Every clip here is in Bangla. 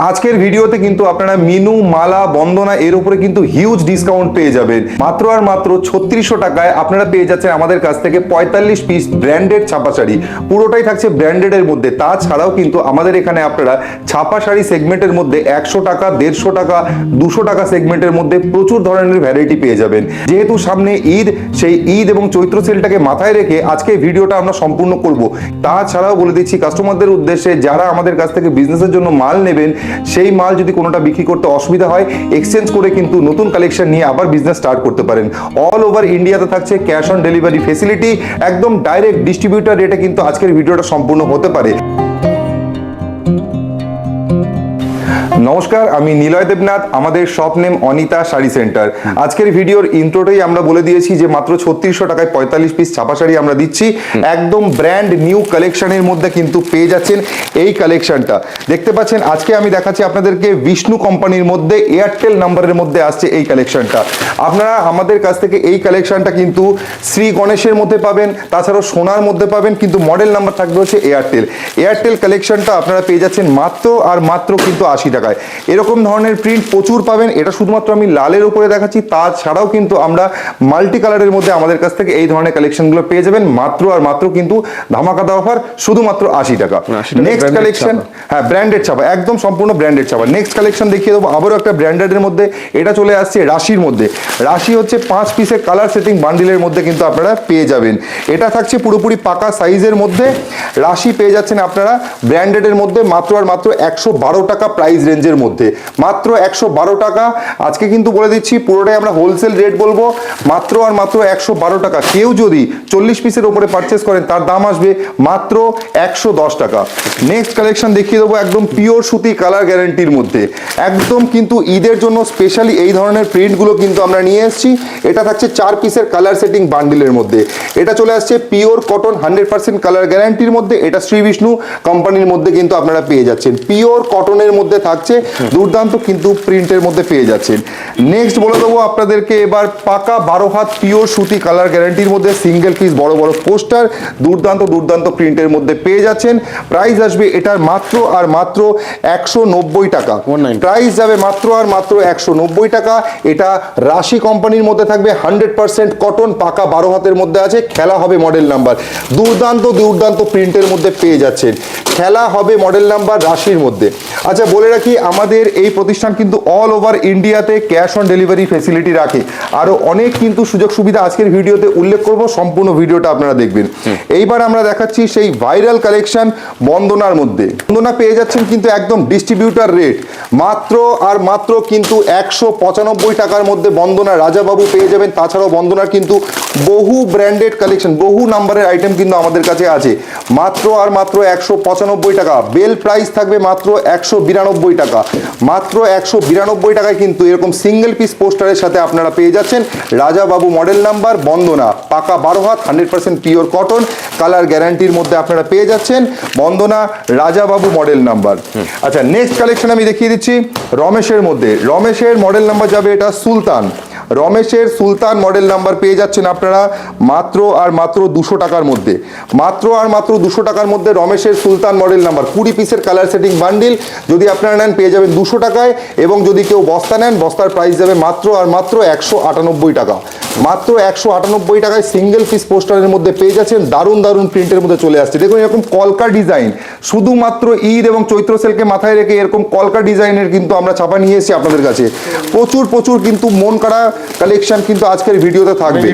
আজকের ভিডিওতে কিন্তু আপনারা মিনু, মালা, বন্দনা এর উপরে কিন্তু হিউজ ডিসকাউন্ট পেয়ে যাবেন। মাত্র আর মাত্র 3600 টাকায় আপনারা পেয়ে যাচ্ছেন আমাদের কাছ থেকে 45 পিস ব্র্যান্ডেড ছাপা শাড়ি। পুরোটাই থাকছে ব্র্যান্ডেড এর মধ্যে। তাছাড়াও কিন্তু আমাদের এখানে আপনারা ছাপা শাড়ি সেগমেন্টের মধ্যে 100 টাকা, 150 টাকা, 200 টাকা সেগমেন্টের মধ্যে প্রচুর ধরনের ভ্যারাইটি পেয়ে যাবেন। যেহেতু সামনে ঈদ, সেই ঈদ এবং চৈত্র সেলটাকে মাথায় রেখে আজকে ভিডিওটা আমরা সম্পূর্ণ করব। তাছাড়াও বলে দিচ্ছি কাস্টমারদের উদ্দেশ্যে, যারা আমাদের কাছ থেকে বিজনেসের জন্য মাল নেবেন, সেই মাল যদি কোনোটা বিক্রি করতে অসুবিধা হয়, এক্সচেঞ্জ করে কিন্তু নতুন কালেকশন নিয়ে আবার বিজনেস স্টার্ট করতে পারেন। অল ওভার ইন্ডিয়াতে থাকছে ক্যাশ অন ডেলিভারি ফেসিলিটি। একদম ডাইরেক্ট ডিস্ট্রিবিউটর রেটে কিন্তু আজকের ভিডিওটা সম্পূর্ণ হতে পারে। নমস্কার, আমি নিলয় দেবনাথ, আমাদের shop name Anita sari centre. আজকের ভিডিওর ইন্ট্রোটাই আমরা বলে দিয়েছি যে মাত্র 3600 টাকায় 45 পিস ছাপা শাড়ি আমরা দিচ্ছি। একদম ব্র্যান্ড নিউ কালেকশনের মধ্যে কিন্তু পেয়ে যাচ্ছেন এই কালেকশনটা। দেখতে পাচ্ছেন আজকে আমি দেখাচ্ছি আপনাদেরকে বিষ্ণু কোম্পানির মধ্যে এয়ারটেল নাম্বারের মধ্যে আসছে এই কালেকশনটা। আপনারা আমাদের কাছ থেকে এই কালেকশনটা কিন্তু শ্রী গণেশের মধ্যে পাবেন, তাছাড়াও সোনার মধ্যে পাবেন, কিন্তু মডেল নাম্বার থাকবে হচ্ছে এয়ারটেল। এয়ারটেল কালেকশনটা আপনারা পেয়ে যাচ্ছেন মাত্র আর মাত্র কিন্তু 80 টাকায়। এরকম ধরনের প্রিন্ট প্রচুর পাবেন। এটা শুধুমাত্র আমি লালের উপরে দেখাচ্ছি, তাছাড়াও কিন্তু আমরা মাল্টি কালারের মধ্যে আমাদের কাছ থেকে এই ধরনের কালেকশনগুলো পেয়ে যাবেন মাত্র আর মাত্র কিন্তু ধামাকাদার অফার, শুধুমাত্র 80 টাকা। নেক্সট কালেকশন, হ্যাঁ ব্র্যান্ডেড ছাপা, একদম সম্পূর্ণ ব্র্যান্ডেড ছাপা। নেক্সট কালেকশন দেখিয়ে দেবো আবারও একটা ব্র্যান্ডেডের মধ্যে। এটা চলে আসছে রাশির মধ্যে। রাশি হচ্ছে 5 পিসের কালার সেটিং বান্ডিলের মধ্যে কিন্তু আপনারা পেয়ে যাবেন। এটা থাকছে পুরোপুরি পাকা সাইজের মধ্যে। রাশি পেয়ে যাচ্ছেন আপনারা ব্র্যান্ডেডের মধ্যে মাত্র আর মাত্র 112 টাকা প্রাইস রেঞ্জের মধ্যে, মাত্র 112 টাকা। আজকে কিন্তু বলে দিচ্ছি পুরোটাই আমরা হোলসেল রেট বলবো, মাত্র আর মাত্র 112 টাকা। কেউ যদি 40 পিসের উপরে পারচেস করেন তার দাম আসবে মাত্র 110 টাকা। নেক্সট কালেকশন দেখিয়ে দেবো একদম পিওর সুতি কালার গ্যারান্টির মধ্যে। একদম কিন্তু ঈদের জন্য স্পেশালি এই ধরনের প্রিন্টগুলো কিন্তু আমরা নিয়ে এসেছি। এটা থাকছে 4 পিসের কালার সেটিং বান্ডিলের মধ্যে। এটা চলে আসছে পিওর কটন 100% কালার গ্যারান্টির মধ্যে। এটা শ্রী বিষ্ণু কোম্পানির মধ্যে কিন্তু আপনারা পেয়ে যাচ্ছেন। পিওর কটনের মধ্যে থাকছে, দুর্দান্ত কিন্তু প্রিন্টের মধ্যে পেয়ে যাচ্ছেন। নেক্সট বলে দেবো আপনাদেরকে এবার পাকা 12 হাত পিওর সুতি কালার গ্যারান্টির মধ্যে সিঙ্গেল পিস বড় বড় পোস্টার, দুর্দান্ত দুর্দান্ত প্রিন্টের মধ্যে পেয়ে যাচ্ছেন। প্রাইস আসবে এটার মাত্র আর মাত্র 190 টাকা। প্রাইস যাবে মাত্র আর মাত্র 190 টাকা। এটা রাশি কোম্পানির মধ্যে থাকবে, 100% কটন, পাকা 12 হাতের মধ্যে আছে। খেলা হবে মডেল নাম্বার, দুর্দান্ত দুর্দান্ত প্রিন্টের মধ্যে পেয়ে যাচ্ছেন। খেলা হবে মডেল নাম্বার রাশির মধ্যে। আচ্ছা বলে রাখি, আমাদের এই প্রতিষ্ঠান কিন্তু অল ওভার ইন্ডিয়াতে ক্যাশ অন ডেলিভারি ফেসিলিটি রাখে। আরো অনেক কিন্তু সুযোগ সুবিধা আজকের ভিডিওতে উল্লেখ করব, সম্পূর্ণ ভিডিওটা আপনারা দেখবেন। এইবার আমরা দেখাচ্ছি সেই ভাইরাল কালেকশন বন্দনার মধ্যে। বন্দনা পেয়ে যাচ্ছেন কিন্তু একদম ডিস্ট্রিবিউটার রেট, মাত্র আর মাত্র কিন্তু 195 টাকার মধ্যে বন্দনা রাজাবাবু পেয়ে যাবেন। তাছাড়াও বন্দনার কিন্তু বহু ব্র্যান্ডেড কালেকশন, বহু নাম্বারের আইটেম কিন্তু আমাদের কাছে আছে। মাত্র আর মাত্র 195 টাকা। বেল প্রাইস থাকবে মাত্র 192 টাকা। মাত্র 192 টাকায় কিন্তু এরকম সিঙ্গেল পিস পোস্টারের সাথে আপনারা পেয়ে যাচ্ছেন রাজাবাবু মডেল নাম্বার বন্দনা, পাকা 12 হাত 100% পিওর কটন কালার গ্যারান্টির মধ্যে আপনারা পেয়ে যাচ্ছেন বন্দনা রাজাবাবু মডেল নাম্বার। আচ্ছা নেক্সট কালেকশন আমি দেখিয়ে দিচ্ছি রমেশের মধ্যে। রমেশের মডেল নাম্বার যাবে এটা সুলতান। রমেশের সুলতান মডেল নাম্বার পেয়ে যাচ্ছেন আপনারা মাত্র আর মাত্র 200 টাকার মধ্যে। মাত্র আর মাত্র 200 টাকার মধ্যে রমেশের সুলতান মডেল নাম্বার 20 পিসের কালার সেটিং বান্ডিল যদি আপনারা নেন পেয়ে যাবেন 200 টাকায়। এবং যদি কেউ বস্তা নেন, বস্তার প্রাইস যাবে মাত্র আর মাত্র 198 টাকা। মাত্র 198 টাকায় সিঙ্গেল পিস পোস্টারের মধ্যে পেয়ে যাচ্ছেন। দারুণ দারুণ প্রিন্টের মধ্যে চলে আসছে। দেখুন এরকম কলকা ডিজাইন, শুধুমাত্র ঈদ এবং চৈত্র সেলকে মাথায় রেখে এরকম কলকা ডিজাইনের কিন্তু আমরা ছাপা নিয়ে এসেছি আপনাদের কাছে। প্রচুর প্রচুর কিন্তু মন কাড়া কালেকশন কিন্তু আজকের ভিডিওতে থাকবে।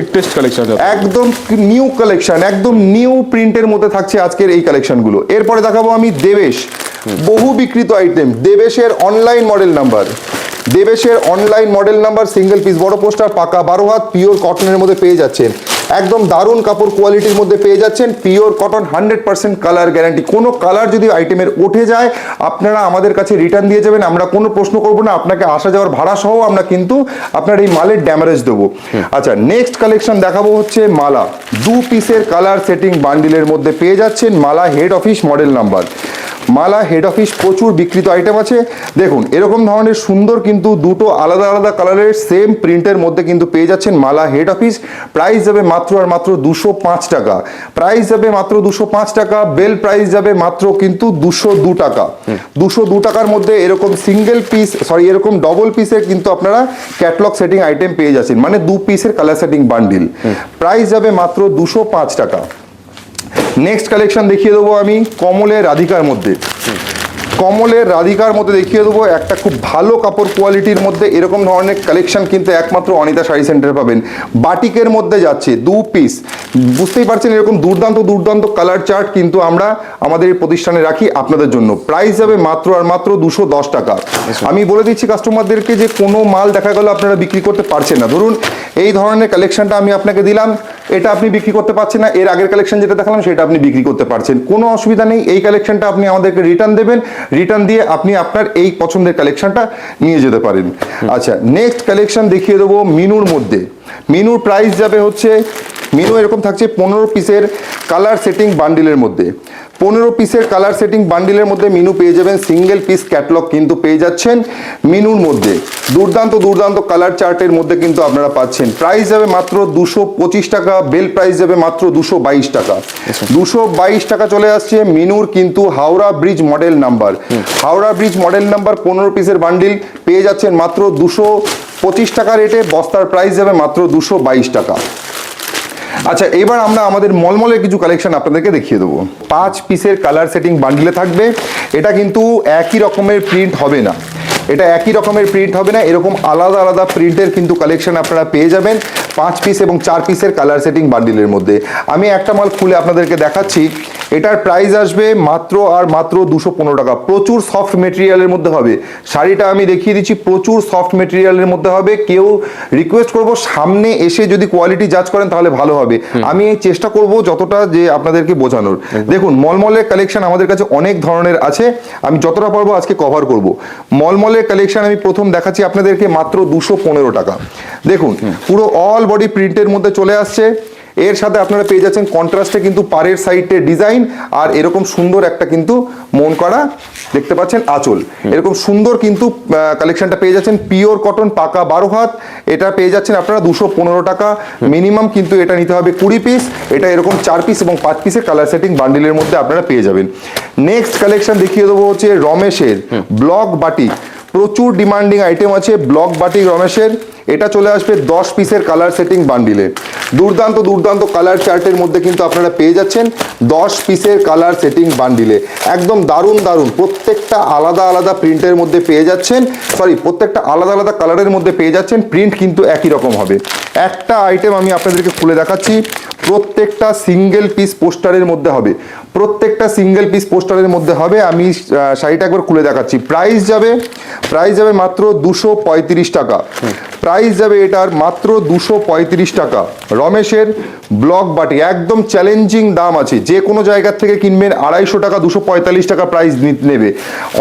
একদম নিউ কালেকশন, একদম নিউ প্রিন্টের মধ্যে থাকছে আজকের এই কালেকশনগুলো। এরপরে দেখাবো আমি দেবেশ, বহু বিক্রিত আইটেম, দেবেশের অনলাইন মডেল নাম্বার। দেবেশের online model number single piece বড় পোস্টার, পাকা 12 হাত পিওর কটনের মধ্যে পেয়ে যাচ্ছেন। একদম দারুণ কাপড় কোয়ালিটির মধ্যে পেয়ে যাচ্ছেন। Pure cotton 100% colour guarantee. কোনো কালার যদি আইটেমের উঠে যায় আপনারা আমাদের কাছে রিটার্ন দিয়ে যাবেন, আমরা কোনো প্রশ্ন করব না। আপনাকে আসা যাওয়ার ভাড়া সহ আমরা কিন্তু আপনার এই মালের ড্যামারেজ দেবো। আচ্ছা নেক্সট কালেকশন দেখাবো হচ্ছে মালা। 2 পিসের কালার সেটিং বান্ডিলের মধ্যে পেয়ে যাচ্ছেন মালা হেড অফিস মডেল নাম্বার। মালা হেড অফিস প্রচুর বিক্রিত আইটেম আছে। দেখুন এরকম ধরনের সুন্দর কিন্তু দুটো আলাদা আলাদা কালারের সেম প্রিন্টের মধ্যে কিন্তু পেয়ে যাচ্ছেন মালা হেড অফিস। প্রাইস যাবে মাত্র আর মাত্র 205 টাকা। প্রাইস যাবে মাত্র 205 টাকা। বেল প্রাইস যাবে মাত্র কিন্তু 202 টাকা। 202 টাকার মধ্যে এরকম সিঙ্গেল পিস এরকম ডবল পিসের কিন্তু আপনারা ক্যাটলগ সেটিং আইটেম পেয়ে যাচ্ছেন, মানে 2 পিসের কালার সেটিং বান্ডিল। প্রাইস যাবে মাত্র 205 টাকা। নেক্সট কালেকশন দেখিয়ে দেবো আমি কমলের রাধিকার মধ্যে। কমলের রাধিকার মধ্যে দেখিয়ে দেবো একটা খুব ভালো কাপড় কোয়ালিটির মধ্যে এরকম ধরনের কালেকশন কিন্তু একমাত্র অনিতা শাড়ি সেন্টারে পাবেন। বাটিকের মধ্যে যাচ্ছে 2 পিস, বুঝতেই পারছেন এরকম দুর্দান্ত দুর্দান্ত কালার চার্ট কিন্তু আমরা আমাদের এই প্রতিষ্ঠানে রাখি আপনাদের জন্য। প্রাইস যাবে মাত্র আর মাত্র 210 টাকা। আমি বলে দিচ্ছি কাস্টমারদেরকে যে কোনো মাল দেখা গেল আপনারা বিক্রি করতে পারছেন না, ধরুন এই ধরনের কালেকশনটা আমি আপনাকে দিলাম, এটা আপনি বিক্রি করতে পারছেন না, এর আগের কালেকশন যেটা দেখালাম সেটা আপনি বিক্রি করতে পারছেন, কোনো অসুবিধা নেই। এই কালেকশনটা আপনি আমাদেরকে রিটার্ন দেবেন, রিটার্ন দিয়ে আপনি আপনার এই পছন্দের কালেকশনটা নিয়ে যেতে পারেন। আচ্ছা, নেক্সট কালেকশন দেখিয়ে দেবো মিনুর মধ্যে। মিনুর প্রাইস যাবে হচ্ছে, মিনু এরকম থাকছে 15 পিসের কালার সেটিং বান্ডিলের মধ্যে। 15 পিসের কালার সেটিং বান্ডিলের মধ্যে মিনু পেয়ে যাবেন, সিঙ্গেল পিস ক্যাটলগ কিন্তু পেয়ে যাচ্ছেন মিনুর মধ্যে। দুর্দান্ত দুর্দান্ত কালার চার্টের মধ্যে কিন্তু আপনারা পাচ্ছেন। প্রাইস যাবে মাত্র 225 টাকা। বেল প্রাইস যাবে মাত্র 222 টাকা। 222 টাকা চলে আসছে মিনুর কিন্তু Howrah bridge model number. Howrah bridge model number 15 পিসের বান্ডিল পেয়ে যাচ্ছেন মাত্র 225 টাকা রেটে। বস্তার প্রাইস যাবে মাত্র 222 টাকা। আচ্ছা, এবার আমরা আমাদের মলমলের কিছু কালেকশন আপনাদেরকে দেখিয়ে দেবো। 5 পিসের কালার সেটিং বান্ডিলে থাকবে। এটা কিন্তু একই রকমের প্রিন্ট হবে না, এটা একই রকমের প্রিন্ট হবে না, এরকম আলাদা আলাদা প্রিন্টের কিন্তু কালেকশন আপনারা পেয়ে যাবেন 5 পিস এবং 4 পিসের কালার সেটিং বান্ডিলের মধ্যে। আমি একটা মাল খুলে আপনাদেরকে দেখাচ্ছি। এটার প্রাইস আসবে মাত্র আর মাত্র 215 টাকা। প্রচুর সফট মেটেরিয়ালের মধ্যে হবে শাড়িটা, আমি দেখিয়ে দিচ্ছি প্রচুর সফট মেটেরিয়ালের মধ্যে হবে। কেউ রিকোয়েস্ট করব সামনে এসে যদি কোয়ালিটি জাজ করেন তাহলে ভালো হবে। আমি চেষ্টা করব যতটা যে আপনাদেরকে বোঝানোর। দেখুন মলমলের কালেকশন আমাদের কাছে অনেক ধরনের আছে, আমি যতটা পারবো আজকে কভার করব। মলমলের কালেকশন আমি প্রথম দেখাচ্ছি আপনাদেরকে মাত্র 215 টাকা। দেখুন পুরো অল বডি প্রিন্টের মধ্যে চলে আসছে। এর সাথে আপনারা পেয়ে যাচ্ছেন কন্ট্রাস্টে কিন্তু পাড়ের সাইডে ডিজাইন, আর এরকম সুন্দর একটা কিন্তু মন করা দেখতে পাচ্ছেন আঁচল। এরকম সুন্দর কিন্তু কালেকশনটা পেয়ে যাচ্ছেন। পিওর কটন পাকা 12 হাত, এটা পেয়ে যাচ্ছেন আপনারা 215 টাকা। মিনিমাম কিন্তু এটা নিতে হবে 20 পিস। এটা এরকম 4 পিস এবং 5 পিসের কালার সেটিং বান্ডিলের মধ্যে আপনারা পেয়ে যাবেন। নেক্সট কালেকশন দেখিয়ে দেবো হচ্ছে রমেশের ব্লক বাটিক। প্রচুর ডিমান্ডিং আইটেম আছে ব্লক বাটিক রমেশের। এটা চলে আসবে 10 পিসের কালার সেটিং বান্ডিলে। দুর্দান্ত দুর্দান্ত কালার চার্টের মধ্যে কিন্তু আপনারা পেয়ে যাচ্ছেন 10 পিসের কালার সেটিং বান্ডিলে। একদম দারুণ দারুণ, প্রত্যেকটা আলাদা আলাদা প্রিন্টের মধ্যে পেয়ে যাচ্ছেন, প্রত্যেকটা আলাদা আলাদা কালারের মধ্যে পেয়ে যাচ্ছেন। প্রিন্ট কিন্তু একই রকম হবে। একটা আইটেম আমি আপনাদেরকে খুলে দেখাচ্ছি, প্রত্যেকটা সিঙ্গেল পিস পোস্টারের মধ্যে হবে, প্রত্যেকটা সিঙ্গেল পিস পোস্টারের মধ্যে হবে। আমি শাড়িটা একবার খুলে দেখাচ্ছি। প্রাইস যাবে মাত্র 235 টাকা। প্রাইস যাবে এটার মাত্র 235 টাকা। রমেশের ব্লক বাটি একদম চ্যালেঞ্জিং দাম আছে, যে কোনো জায়গার থেকে কিনবেন 250 টাকা 245 টাকা প্রাইস নেবে।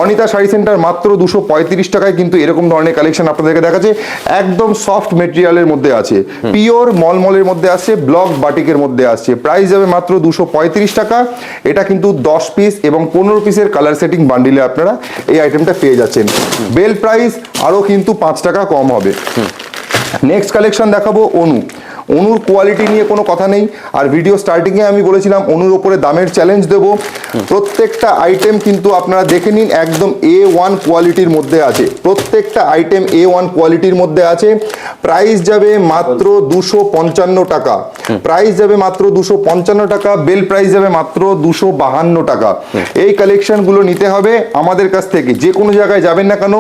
অনিতা শাড়ি সেন্টার মাত্র 235 টাকায় কিন্তু এরকম ধরনের কালেকশন আপনাদেরকে দেখাচ্ছে। একদম সফট মেটেরিয়ালের মধ্যে আছে, পিওর মলমলের মধ্যে আছে, ব্লক বাটিকের মধ্যে আসছে। প্রাইস যাবে মাত্র 235 টাকা। এটা কিন্তু 10 পিস এবং 15 পিসের কালার সেটিং বান্ডিলে আপনারা এই আইটেমটা পেয়ে যাচ্ছেন। বেল প্রাইস আরও কিন্তু 5 টাকা কম হবে। নেক্সট কালেকশন দেখাবো অনু। অনুর কোয়ালিটি নিয়ে কোনো কথা নেই, আর ভিডিও স্টার্টিংয়ে আমি বলেছিলাম অনুর ওপরে দামের চ্যালেঞ্জ দেব। প্রত্যেকটা আইটেম কিন্তু আপনারা দেখে নিন, একদম A1 কোয়ালিটির মধ্যে আছে, প্রত্যেকটা আইটেম A1 কোয়ালিটির মধ্যে আছে। প্রাইস যাবে মাত্র 255 টাকা। প্রাইস যাবে মাত্র 255 টাকা। বেল প্রাইস যাবে মাত্র 252 টাকা। এই কালেকশনগুলো নিতে হবে আমাদের কাছ থেকে, যে কোনো জায়গায় যাবেন না কেন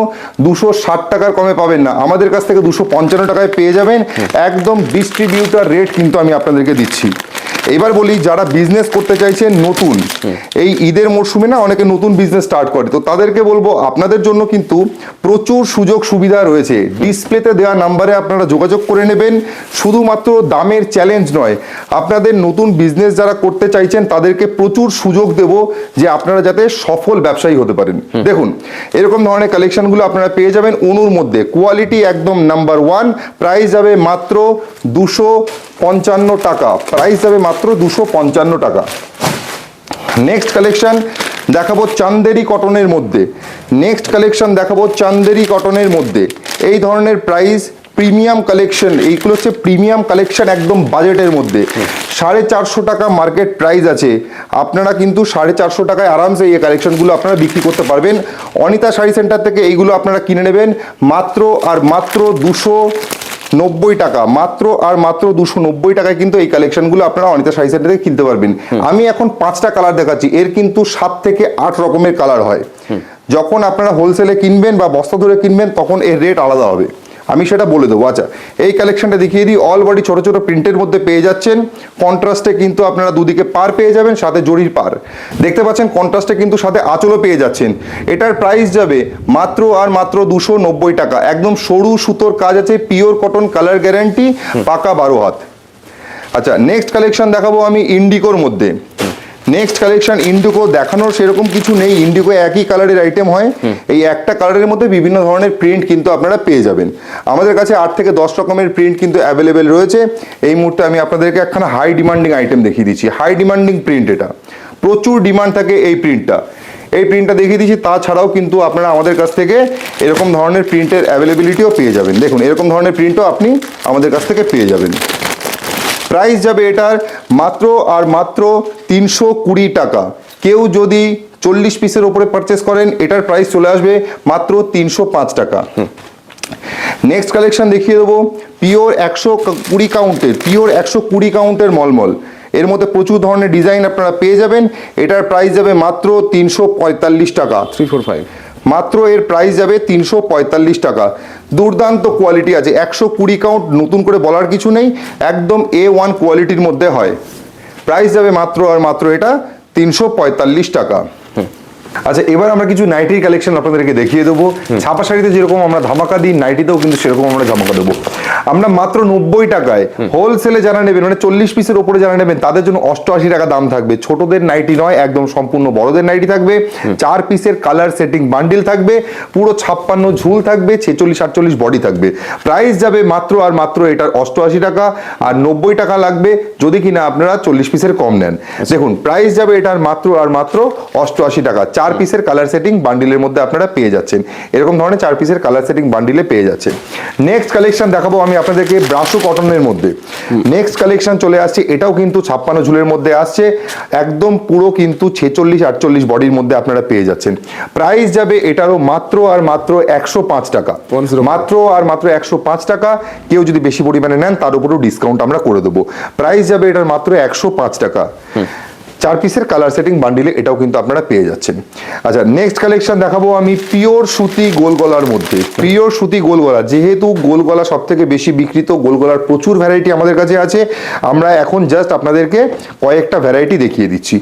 260 টাকার কমে পাবেন না, আমাদের কাছ থেকে 255 টাকায় পেয়ে যাবেন। একদম ডিস্ট্রিবিউটার রেট কিন্তু আমি আপনাদেরকে দিচ্ছি। এবার বলি, যারা বিজনেস করতে চাইছেন নতুন, এই ঈদের মরশুমে না অনেকে নতুন বিজনেস স্টার্ট করে, তো তাদেরকে বলবো আপনাদের জন্য কিন্তু প্রচুর সুযোগ সুবিধা রয়েছে। ডিসপ্লেতে দেওয়া নাম্বারে আপনারা যোগাযোগ করে নেবেন। শুধুমাত্র দামের চ্যালেঞ্জ নয়, আপনাদের নতুন বিজনেস যারা করতে চাইছেন তাদেরকে প্রচুর সুযোগ দেব যে আপনারা যাতে সফল ব্যবসায়ী হতে পারেন। দেখুন এরকম ধরনের কালেকশনগুলো আপনারা পেয়ে যাবেন অনুর মধ্যে। কোয়ালিটি একদম নাম্বার 1। প্রাইস যাবে মাত্র 255 টাকা। প্রাইস যাবে মাত্র 255 টাকা। নেক্সট কালেকশন দেখাবো চান্দেরি কটনের মধ্যে। নেক্সট কালেকশন দেখাবো চান্দেরি কটনের মধ্যে। এই ধরনের প্রাইস প্রিমিয়াম কালেকশন, এইগুলো হচ্ছে প্রিমিয়াম কালেকশন একদম বাজেটের মধ্যে। 450 টাকা মার্কেট প্রাইস আছে, আপনারা কিন্তু 450 টাকায় আরামসে এই কালেকশনগুলো আপনারা বিক্রি করতে পারবেন। অনিতা শাড়ি সেন্টার থেকে এইগুলো আপনারা কিনে নেবেন মাত্র আর মাত্র 290 টাকা, মাত্র আর মাত্র 290 টাকায় কিন্তু এই কালেকশনগুলো আপনারা অনিতা শাড়ি সেন্টার থেকে কিনতে পারবেন। আমি এখন 5টা কালার দেখাচ্ছি, এর কিন্তু 7 থেকে 8 রকমের কালার হয়। যখন আপনারা হোলসেলে কিনবেন বা বস্তা ধরে কিনবেন তখন এর রেট আলাদা হবে, আমি সেটা বলে দেবো। আচ্ছা, এই কালেকশনটা দেখিয়ে দিই। অল বডি ছোট ছোট প্রিন্টের মধ্যে পেয়ে যাচ্ছেন, কন্ট্রাস্টে কিন্তু আপনারা দুদিকে পার পেয়ে যাবেন, সাথে জরির পার দেখতে পাচ্ছেন, কন্ট্রাস্টে কিন্তু সাথে আঁচলও পেয়ে যাচ্ছেন। এটার প্রাইস যাবে মাত্র আর মাত্র 290 টাকা। একদম সরু সুতোর কাজ আছে, পিওর কটন, কালার গ্যারান্টি, পাকা 12 হাত। আচ্ছা, নেক্সট কালেকশন দেখাবো আমি ইন্ডিগোর মধ্যে। নেক্সট কালেকশন ইন্ডিগো দেখানোর সেরকম কিছু নেই, ইন্ডিগো একই কালারের আইটেম হয়, এই একটা কালারের মধ্যে বিভিন্ন ধরনের প্রিন্ট কিন্তু আপনারা পেয়ে যাবেন। আমাদের কাছে 8 থেকে 10 রকমের প্রিন্ট কিন্তু অ্যাভেলেবেল রয়েছে। এই মুহূর্তে আমি আপনাদেরকে একখানা হাই ডিমান্ডিং আইটেম দেখিয়ে দিচ্ছি, হাই ডিমান্ডিং প্রিন্ট, এটা প্রচুর ডিমান্ড থাকে এই প্রিন্টটা দেখিয়ে দিচ্ছি। তাছাড়াও কিন্তু আপনারা আমাদের কাছ থেকে এরকম ধরনের প্রিন্টের অ্যাভেলেবিলিটিও পেয়ে যাবেন। দেখুন, এরকম ধরনের প্রিন্টও আপনি আমাদের কাছ থেকে পেয়ে যাবেন। প্রাইস যাবে এটার মাত্র আর মাত্র 320 টাকা। কেউ যদি 40 পিসের ওপরে পারচেস করেন এটার প্রাইস চলে আসবে মাত্র 305 টাকা। নেক্সট কালেকশন দেখিয়ে দেবো পিওর 120 কাউন্টের, পিওর 120 কাউন্টের মলমল। এর মধ্যে প্রচুর ধরনের ডিজাইন আপনারা পেয়ে যাবেন। এটার প্রাইস যাবে মাত্র 345 টাকা। 345 মাত্র এর প্রাইস যাবে 345 টাকা। দুর্দান্ত কোয়ালিটি আছে, 120 কাউন্ট, নতুন করে বলার কিছু নেই, একদম A1 কোয়ালিটির মধ্যে হয়। প্রাইস যাবে মাত্র আর মাত্র এটা 345 টাকা। আচ্ছা, এবার আমরা কিছু নাইটির কালেকশন আপনাদেরকে দেখিয়ে দেবো। ছাপা শাড়িতে যেরকম আমরা ধামাকা দিই, নাইটিতেও কিন্তু সেরকম আমরা ধামাকা দেবো। আমরা মাত্র 90 টাকায় হোলসেলে যারা নেবেন, মানে 40 পিসের উপরে যারা নেবেন তাদের জন্য 88 টাকা দাম থাকবে। ছোটদের নাইটি নয়, একদম সম্পূর্ণ বড়দের নাইটি থাকবে। 4 পিসের কালার সেটিং বান্ডিল থাকবে, পুরো 56 ঝুল থাকবে, 46-48 বডি থাকবে। প্রাইস যাবে মাত্র আর মাত্র এটার 88 টাকা, আর 90 টাকা লাগবে যদি কিনা আপনারা 40 পিসের কম নেন। দেখুন, প্রাইস যাবে এটার মাত্র আর মাত্র 88 টাকা। 4 পিসের কালার সেটিং বান্ডিলের মধ্যে আপনারা পেয়ে যাচ্ছেন, এরকম ধরনের 4 পিসের কালার সেটিং বান্ডিলে পেয়ে যাচ্ছেন। নেক্সট কালেকশন দেখাবো আমি আপনাদেরকে ব্রাশো কটনের মধ্যে। নেক্সট কালেকশন চলে আসছে, এটাও কিন্তু 56 ঝুলের মধ্যে আসছে, একদম পুরো কিন্তু 46-48 বডির মধ্যে আপনারা পেয়ে যাচ্ছেন। প্রাইস যাবে এটারও মাত্র আর মাত্র 105 টাকা, মাত্র আর মাত্র 105 টাকা। কেউ যদি বেশি পরিমাণে নেন তার উপরেও ডিসকাউন্ট আমরা করে দেবো। প্রাইস যাবে এটার মাত্র 105 টাকা। 4 পিসের কালার সেটিং বান্ডিলে এটাও কিন্তু আপনারা পেয়ে যাচ্ছেন। আচ্ছা, নেক্সট কালেকশন দেখাবো আমি পিওর সুতি গোল গলার মধ্যে। পিওর সুতি গোল গলা, যেহেতু গোল গলা সব থেকে বেশি বিক্রিত, গোল গলার প্রচুর ভ্যারাইটি আমাদের কাছে আছে। আমরা এখন জাস্ট আপনাদেরকে কয়েকটা ভ্যারাইটি দেখিয়ে দিচ্ছি।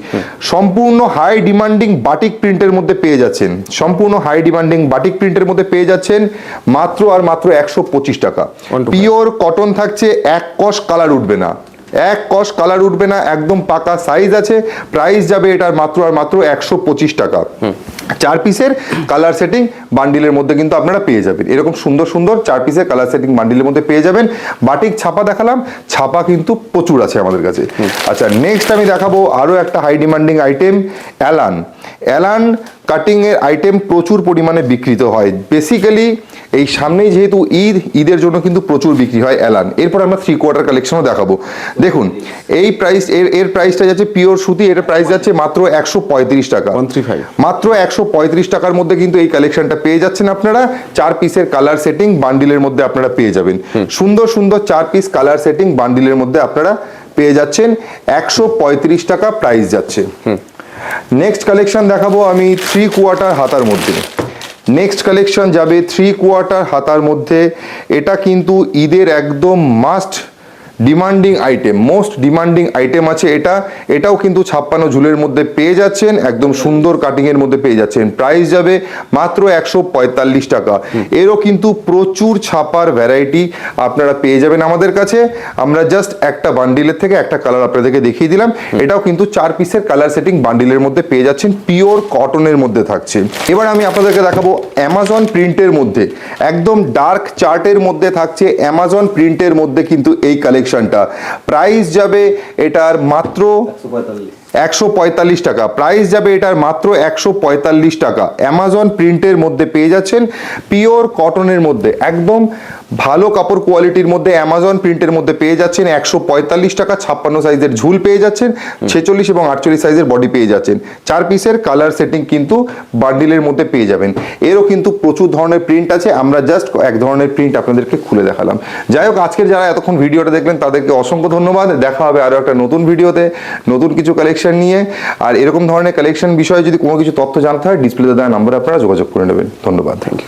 সম্পূর্ণ হাই ডিমান্ডিং বাটিক প্রিন্টের মধ্যে পেয়ে যাচ্ছেন, সম্পূর্ণ হাই ডিমান্ডিং বাটিক প্রিন্টের মধ্যে পেয়ে যাচ্ছেন মাত্র আর মাত্র 125 টাকা। পিওর কটন থাকছে, এক কষ কালার উঠবে না, এক কষ কালার উঠবে না, একদম পাকা সাইজ আছে। প্রাইস যাবে এটার মাত্র আর মাত্র 125 টাকা। 4 পিসের কালার সেটিং বান্ডিলের মধ্যে কিন্তু আপনারা পেয়ে যাবেন, এরকম সুন্দর সুন্দর 4 পিসের কালার সেটিং বান্ডিলের মধ্যে পেয়ে যাবেন। বাটিক ছাপা দেখালাম, ছাপা কিন্তু প্রচুর আছে আমাদের কাছে। আচ্ছা, নেক্সট আমি দেখাবো আরো একটা হাই ডিমান্ডিং আইটেম, অ্যালান। অ্যালান কাটিং এর আইটেম প্রচুর পরিমাণে বিক্রিত হয়। বেসিক্যালি এই সামনেই যেহেতু ঈদের জন্য কিন্তু প্রচুর বিক্রি হয় অ্যালান। এরপর আমরা 3/4 কালেকশনও দেখাবো। দেখুন, এই প্রাইস এর প্রাইসটা যাচ্ছে পিওর সুতি, এর প্রাইস যাচ্ছে মাত্র 135 টাকা। 135 মাত্র 135 টাকার মধ্যে কিন্তু এই কালেকশনটা পেয়ে যাচ্ছেন আপনারা। 4 পিসের কালার সেটিং বান্ডিলের মধ্যে আপনারা পেয়ে যাবেন। সুন্দর সুন্দর 4 পিস কালার সেটিং বান্ডিলের মধ্যে আপনারা পেয়ে যাচ্ছেন। 135 টাকা প্রাইস যাচ্ছে। নেক্সট কালেকশন দেখাবো আমি 3/4 হাতার মধ্যে। নেক্সট কালেকশন যাবে 3/4 হাতার মধ্যে। এটা কিন্তু ঈদের একদম must demanding item, most demanding item আছে এটা। এটাও কিন্তু 56 ঝুলের মধ্যে পেয়ে যাচ্ছেন, একদম সুন্দর কাটিং এর মধ্যে পেয়ে যাচ্ছেন। প্রাইস যাবে মাত্র 145 টাকা। এরও কিন্তু প্রচুর ছাপার ভ্যারাইটি আপনারা পেয়ে যাবেন আমাদের কাছে। আমরা জাস্ট একটা বান্ডিলের থেকে একটা কালার আপনাদেরকে দেখিয়ে দিলাম। এটাও কিন্তু 4 পিসের কালার সেটিং বান্ডিলের মধ্যে পেয়ে যাচ্ছেন, পিওর কটনের মধ্যে থাকছে। এবার আমি আপনাদেরকে দেখাবো অ্যামাজন প্রিন্টের মধ্যে, একদম ডার্ক চার্টের মধ্যে থাকছে অ্যামাজন প্রিন্টের মধ্যে কিন্তু এই কালেকশনটা। প্রাইস যাবে এটার মাত্র 145 টাকা। প্রাইস যাবে এটার মাত্র 145 টাকা। অ্যামাজন প্রিন্টের মধ্যে পেয়ে যাচ্ছেন, পিওর কটনের মধ্যে, একদম ভালো কাপড় কোয়ালিটির মধ্যে অ্যামাজন প্রিন্টের মধ্যে পেয়ে যাচ্ছেন 145 টাকা। 56 সাইজের ঝুল পেয়ে যাচ্ছেন, 46 এবং 48 সাইজের বডি পেয়ে যাচ্ছেন। 4 পিসের কালার সেটিং কিন্তু বান্ডিলের মধ্যে পেয়ে যাবেন। এরও কিন্তু প্রচুর ধরনের প্রিন্ট আছে, আমরা জাস্ট এক ধরনের প্রিন্ট আপনাদেরকে খুলে দেখালাম। যাই হোক, আজকের যারা এতক্ষণ ভিডিওটা দেখলেন তাদেরকে অসংখ্য ধন্যবাদ। দেখা হবে আরও একটা নতুন ভিডিওতে নতুন কিছু কালেকশন নিয়ে। আর এরকম ধরনের কালেকশন বিষয়ে যদি কোনো কিছু তথ্য জানতে হয়, ডিসপ্লেতে দেওয়া নম্বরে আপনারা যোগাযোগ করে নেবেন। ধন্যবাদ, থ্যাংক ইউ।